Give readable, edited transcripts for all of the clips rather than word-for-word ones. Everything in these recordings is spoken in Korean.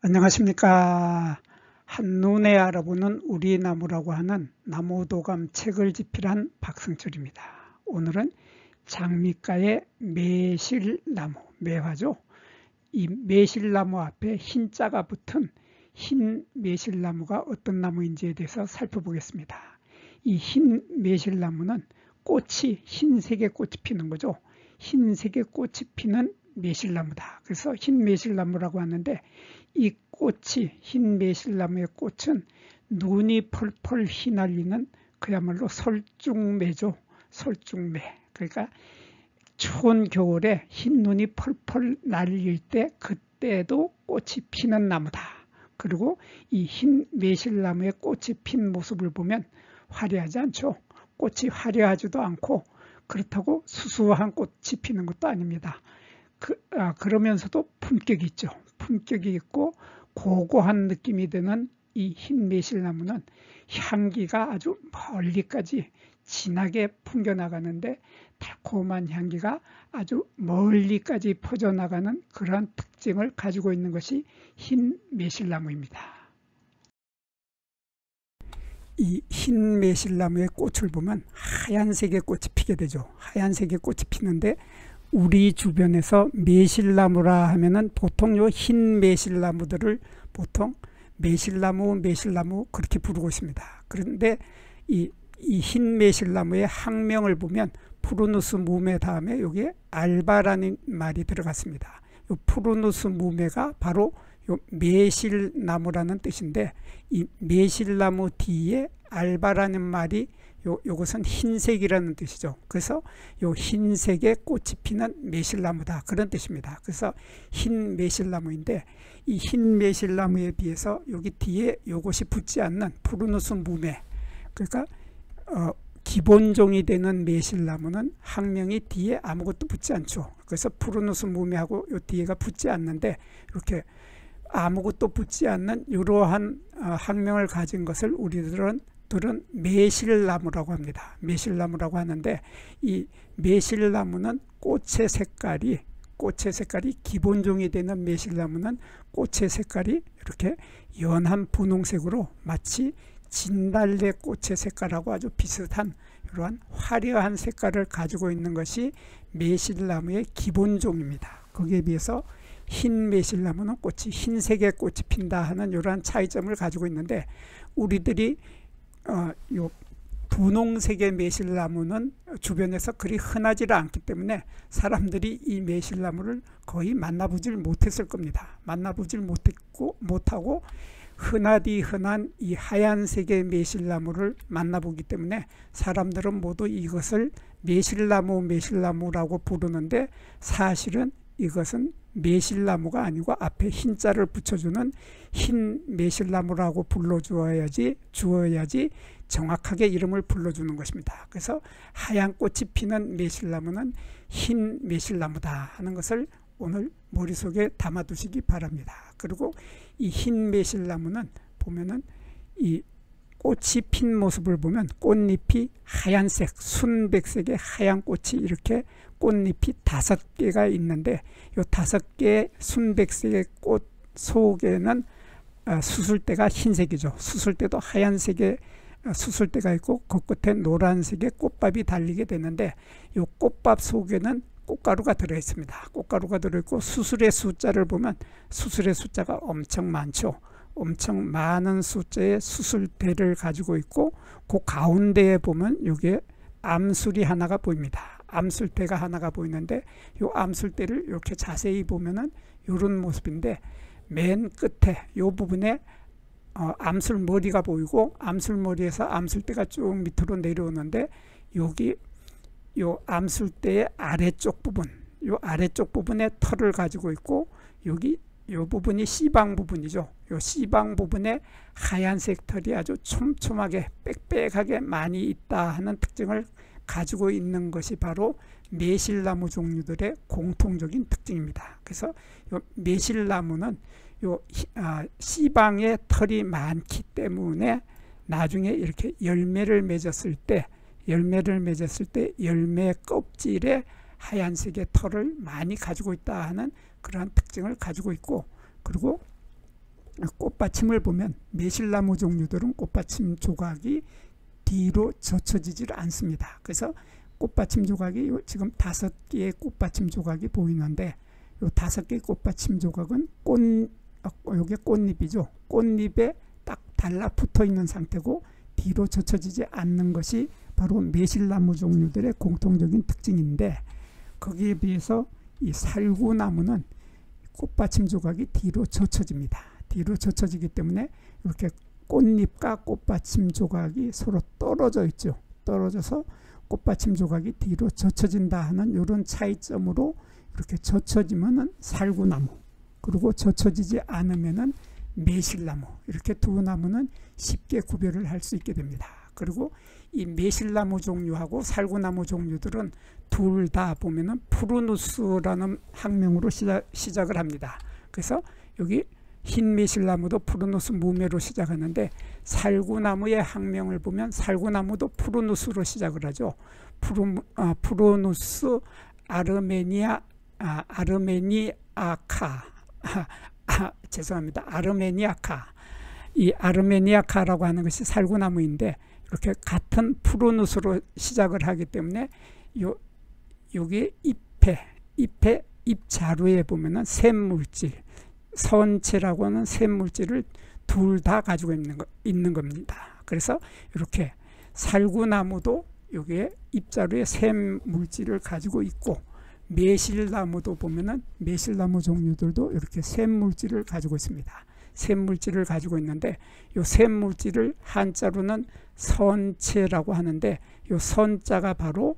안녕하십니까. 한눈에 알아보는 우리 나무라고 하는 나무도감 책을 집필한 박승철입니다. 오늘은 장미가의 매실나무, 매화죠. 이 매실나무 앞에 흰자가 붙은 흰 매실나무가 어떤 나무인지에 대해서 살펴보겠습니다. 이 흰 매실나무는 꽃이 흰색의 꽃이 피는 거죠. 흰색의 꽃이 피는 매실나무다. 그래서 흰 매실나무라고 하는데, 이 꽃이, 흰 매실나무의 꽃은 눈이 펄펄 휘날리는 그야말로 설중매죠. 설중매. 그러니까 추운 겨울에 흰 눈이 펄펄 날릴 때 그때도 꽃이 피는 나무다. 그리고 이 흰 매실나무의 꽃이 핀 모습을 보면 화려하지 않죠. 꽃이 화려하지도 않고 그렇다고 수수한 꽃이 피는 것도 아닙니다. 그러면서도 품격이 있죠. 품격이 있고 고고한 느낌이 드는 이 흰 매실나무는 향기가 아주 멀리까지 진하게 풍겨나가는데, 달콤한 향기가 아주 멀리까지 퍼져나가는 그런 특징을 가지고 있는 것이 흰 매실나무입니다. 이 흰 매실나무의 꽃을 보면 하얀색의 꽃이 피게 되죠. 하얀색의 꽃이 피는데, 우리 주변에서 매실나무라 하면은 보통 요 흰 매실나무들을 보통 매실나무 그렇게 부르고 있습니다. 그런데 이 흰 매실나무의 학명을 보면 푸르누스 무메 다음에 여기에 알바라는 말이 들어갔습니다. 요 푸르누스 무메가 바로 요 매실나무라는 뜻인데, 이 매실나무 뒤에 알바라는 말이 요것은 흰색이라는 뜻이죠. 그래서 요 흰색의 꽃이 피는 매실나무다, 그런 뜻입니다. 그래서 흰 매실나무인데, 이 흰 매실나무에 비해서 여기 뒤에 요것이 붙지 않는 푸르누스 무메, 그러니까 기본종이 되는 매실나무는 학명이 뒤에 아무것도 붙지 않죠. 그래서 푸르누스 무메하고 요 뒤에가 붙지 않는데, 이렇게 아무것도 붙지 않는 이러한 학명을 가진 것을 우리들은 매실나무라고 합니다. 매실나무라고 하는데, 이 매실나무는 꽃의 색깔이 기본종이 되는 매실나무는 꽃의 색깔이 이렇게 연한 분홍색으로 마치 진달래 꽃의 색깔하고 아주 비슷한 이러한 화려한 색깔을 가지고 있는 것이 매실나무의 기본종입니다. 거기에 비해서 흰 매실나무는 꽃이 흰색의 꽃이 핀다 하는 이러한 차이점을 가지고 있는데, 우리들이 요 분홍색의 매실나무는 주변에서 그리 흔하지 않기 때문에 사람들이 이 매실나무를 거의 만나보질 못했을 겁니다. 만나보질 못하고 흔하디 흔한 이 하얀색의 매실나무를 만나보기 때문에 사람들은 모두 이것을 매실나무라고 부르는데, 사실은 이것은 매실나무가 아니고 앞에 흰자를 붙여주는 흰 매실나무라고 주어야지 정확하게 이름을 불러주는 것입니다. 그래서 하얀 꽃이 피는 매실나무는 흰 매실나무다 하는 것을 오늘 머릿속에 담아두시기 바랍니다. 그리고 이 흰 매실나무는 보면은 이 꽃이 핀 모습을 보면 꽃잎이 하얀색, 순백색의 하얀 꽃이 이렇게 꽃잎이 5개가 있는데, 이 5개의 순백색의 꽃 속에는 수술대가 흰색이죠. 수술대도 하얀색의 수술대가 있고 그 끝에 노란색의 꽃밥이 달리게 되는데, 이 꽃밥 속에는 꽃가루가 들어있습니다. 꽃가루가 들어있고, 수술의 숫자를 보면 수술의 숫자가 엄청 많죠. 엄청 많은 숫자의 수술대를 가지고 있고, 그 가운데에 보면 여기에 암술이 하나가 보입니다. 암술대가 하나가 보이는데, 이 암술대를 이렇게 자세히 보면은 이런 모습인데, 맨 끝에 이 부분에 암술머리가 보이고, 암술머리에서 암술대가 쭉 밑으로 내려오는데, 여기 요 암술대의 아래쪽 부분에 털을 가지고 있고, 여기 요 부분이 씨방 부분이죠. 요 씨방 부분에 하얀색 털이 아주 촘촘하게 빽빽하게 많이 있다 하는 특징을 가지고 있는 것이 바로 매실나무 종류들의 공통적인 특징입니다. 그래서 요 매실나무는 요 씨방에 털이 많기 때문에 나중에 이렇게 열매를 맺었을 때 열매 껍질에 하얀색의 털을 많이 가지고 있다 하는 그러한 특징을 가지고 있고, 그리고 꽃받침을 보면 매실나무 종류들은 꽃받침 조각이 뒤로 젖혀지질 않습니다. 그래서 꽃받침 조각이 지금 5개의 꽃받침 조각이 보이는데 이 5개의 꽃받침 조각은 요게 꽃잎이죠. 꽃잎에 딱 달라붙어 있는 상태고 뒤로 젖혀지지 않는 것이 바로 매실나무 종류들의 공통적인 특징인데, 거기에 비해서 이 살구나무는 꽃받침 조각이 뒤로 젖혀집니다. 뒤로 젖혀지기 때문에 이렇게 꽃잎과 꽃받침 조각이 서로 떨어져 있죠. 떨어져서 꽃받침 조각이 뒤로 젖혀진다 하는 이런 차이점으로 이렇게 젖혀지면은 살구나무, 그리고 젖혀지지 않으면은 매실나무, 이렇게 두 나무는 쉽게 구별을 할 수 있게 됩니다. 그리고 이 매실나무 종류하고 살구나무 종류들은 둘 다 보면은 푸르누스라는 학명으로 시작을 합니다. 그래서 여기 흰 매실나무도 푸르누스 무매로 시작하는데, 살구나무의 학명을 보면 살구나무도 푸르누스로 시작을 하죠. 푸르누스 아르메니아카 죄송합니다. 아르메니아카. 이 아르메니아카라고 하는 것이 살구나무인데, 이렇게 같은 푸르누스로 시작을 하기 때문에 여기 잎 자루에 보면은 샘물질, 선체라고 하는 샘물질을 둘 다 가지고 있는 겁니다. 그래서 이렇게 살구나무도 여기에 잎자루에 샘물질을 가지고 있고, 매실나무도 보면은 매실나무 종류들도 이렇게 샘물질을 가지고 있습니다. 샘물질을 가지고 있는데, 이 샘물질을 한자로는 선체라고 하는데, 이 선자가 바로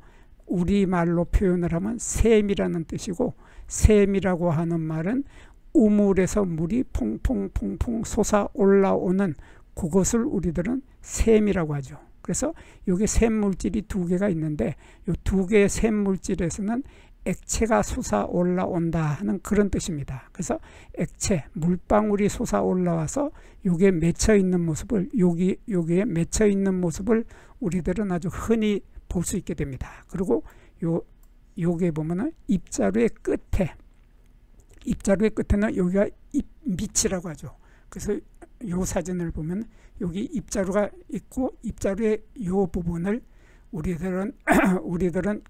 우리말로 표현을 하면 샘이라는 뜻이고, 샘이라고 하는 말은 우물에서 물이 퐁퐁퐁퐁 솟아 올라오는 그것을 우리들은 샘이라고 하죠. 그래서 여기 샘물질이 2개가 있는데, 이 2개의 샘물질에서는 액체가 솟아 올라온다 하는 그런 뜻입니다. 그래서 액체, 물방울이 솟아 올라와서 여기에 맺혀 있는 모습을, 여기에 맺혀 있는 모습을 우리들은 아주 흔히 볼 수 있게 됩니다. 그리고 요게 보면은 잎자루의 끝에는 여기가 잎밑이라고 하죠. 그래서 요 사진을 보면 여기 잎자루가 있고, 잎자루의 요 부분을 우리들은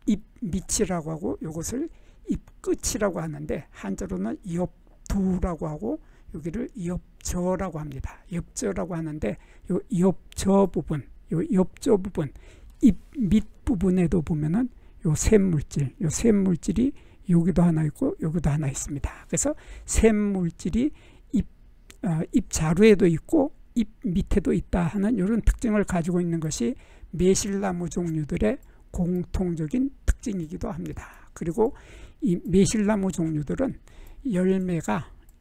잎밑이라고 하고, 이것을 잎끝이라고 하는데, 한자로는 엽두라고 하고 여기를 엽저라고 합니다. 엽저라고 하는데, 요 엽저 부분, 잎 밑부분에도 보면은 요 샘물질이 여기도 하나 있고 여기도 하나 있습니다. 그래서 샘물질이 잎 자루에도 있고 잎 밑에도 있다 하는 이런 특징을 가지고 있는 것이 매실나무 종류들의 공통적인 특징이기도 합니다. 그리고 이 매실나무 종류들은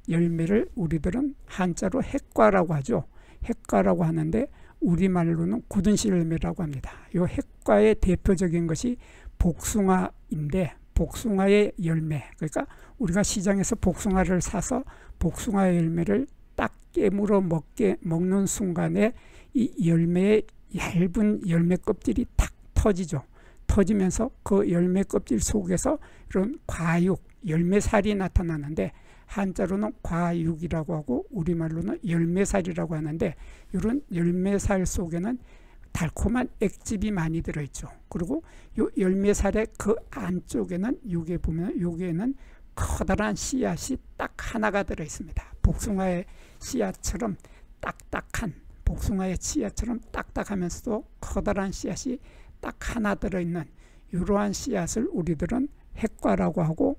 열매를 우리들은 한자로 핵과라고 하죠. 핵과라고 하는데, 우리말로는 굳은시 열매라고 합니다. 이 핵과의 대표적인 것이 복숭아인데, 복숭아의 열매, 그러니까 우리가 시장에서 복숭아를 사서 복숭아 열매를 딱 깨물어 먹는 순간에 이 열매의 얇은 열매 껍질이 탁 터지죠. 터지면서 그 열매 껍질 속에서 이런 과육, 열매살이 나타나는데, 한자로는 과육이라고 하고 우리말로는 열매살이라고 하는데, 이런 열매살 속에는 달콤한 액즙이 많이 들어있죠. 그리고 이 열매살의 그 안쪽에는 여기에는 커다란 씨앗이 딱 하나가 들어있습니다. 복숭아의 씨앗처럼 딱딱하면서도 커다란 씨앗이 딱 하나 들어있는 이러한 씨앗을 우리들은 핵과라고 하고,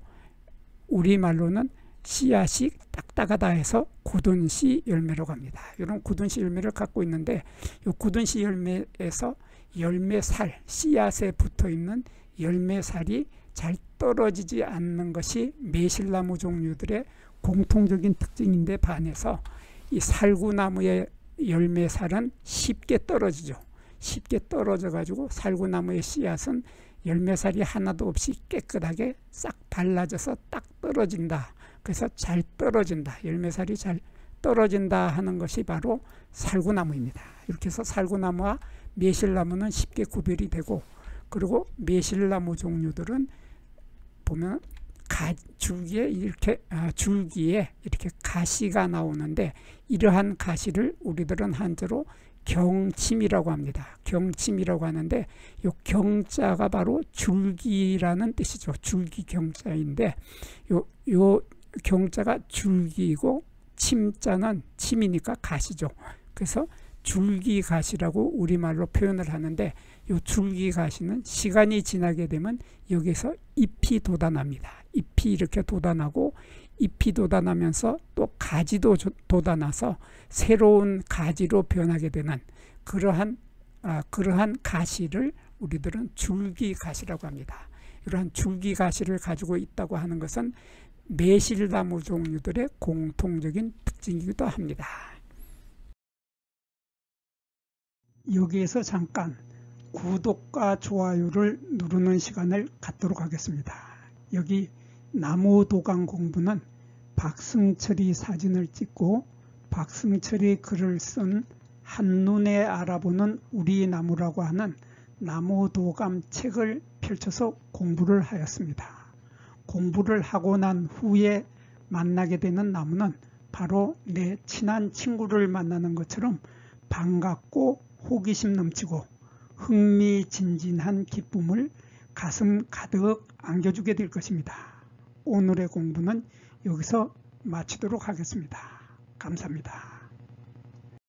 우리말로는 씨앗이 딱딱하다 해서 굳은시 열매라고 합니다. 이런 굳은시 열매를 갖고 있는데, 이 굳은시 열매에서 열매살, 씨앗에 붙어있는 열매살이 잘 떨어지지 않는 것이 매실나무 종류들의 공통적인 특징인데, 반해서 이 살구나무의 열매살은 쉽게 떨어지죠. 쉽게 떨어져 가지고 살구나무의 씨앗은 열매살이 하나도 없이 깨끗하게 싹 발라져서 딱 떨어진다. 그래서 잘 떨어진다, 열매살이 잘 떨어진다 하는 것이 바로 살구나무입니다. 이렇게 해서 살구나무와 매실나무는 쉽게 구별이 되고, 그리고 매실나무 종류들은 보면 줄기에 이렇게 가시가 나오는데, 이러한 가시를 우리들은 한자로 경침이라고 합니다. 경침이라고 하는데, 이 경자가 바로 줄기라는 뜻이죠. 줄기 경자인데, 요 경자가 줄기이고 침자는 침이니까 가시죠. 그래서 줄기가시라고 우리말로 표현을 하는데, 이 줄기가시는 시간이 지나게 되면 여기서 잎이 돋아납니다. 잎이 이렇게 돋아나고, 잎이 돋아나면서 또 가지도 돋아나서 새로운 가지로 변하게 되는 그러한 가시를 우리들은 줄기가시라고 합니다. 이러한 줄기가시를 가지고 있다고 하는 것은 매실나무 종류들의 공통적인 특징이기도 합니다. 여기에서 잠깐 구독과 좋아요를 누르는 시간을 갖도록 하겠습니다. 여기 나무도감 공부는 박승철이 사진을 찍고 박승철이 글을 쓴 한눈에 알아보는 우리 나무라고 하는 나무도감 책을 펼쳐서 공부를 하였습니다. 공부를 하고 난 후에 만나게 되는 나무는 바로 내 친한 친구를 만나는 것처럼 반갑고 호기심 넘치고 흥미진진한 기쁨을 가슴 가득 안겨주게 될 것입니다. 오늘의 공부는 여기서 마치도록 하겠습니다. 감사합니다.